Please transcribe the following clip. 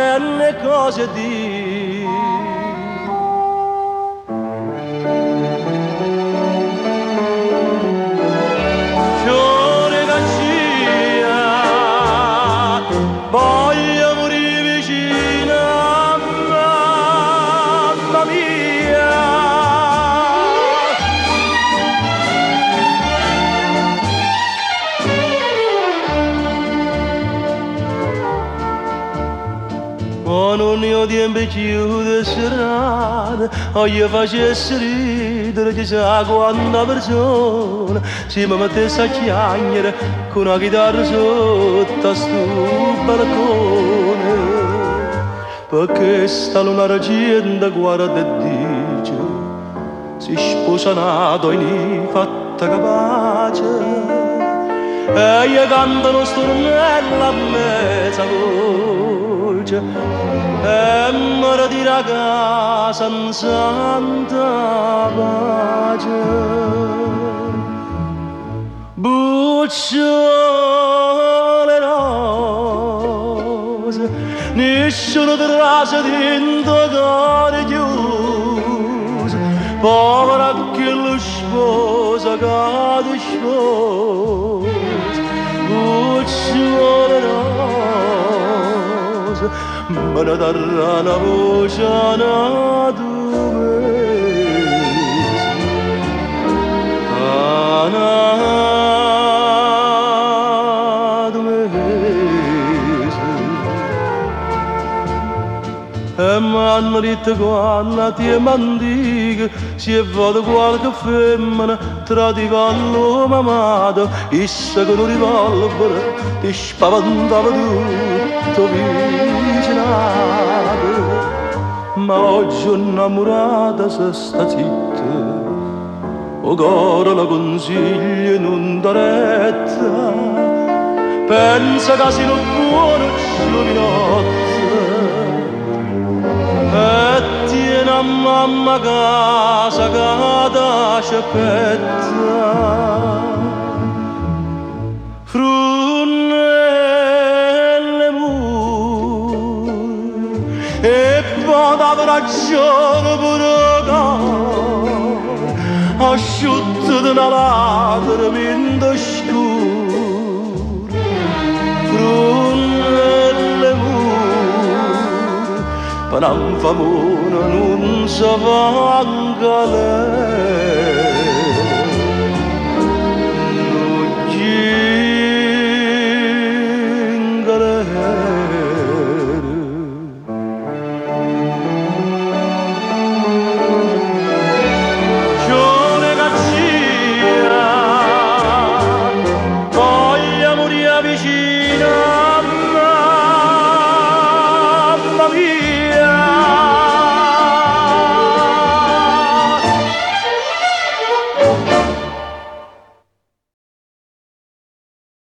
belle cose di fiore cancia voglio morire vicino a mamma mia. Ma non io tempo chiude serate, o io facessi ridere, ci sa quanta persona si mi mettesse a chiagnere con una chitarra sotto a sto balcone. Perché sta luna argenta guarda e dice, si sposa nato in fatta capace. E io cantano stornella a mezza voce e mi ritiro a casa in santa pace. Bucciole rose, nessuno trase dentro cuore chiuso, povera che lo sposa cade sposa. Bucciole rose, me ne darà una voce a e m'hanno detto quando ti mandica si è vado qualche femmina tradiva l'uomo amato issa con un rivolvere ti spaventava tutto vicinato. Ma oggi innamorata se sta zitta o coro la consiglio in un retta pensa che sia un buono giovinotto e tiene a mamma casa che da sciappetta frunnelle mu e poi da ragione pure cane asciutto di una lacrima in da scuro frunnelle mu per un famone non si va a galera.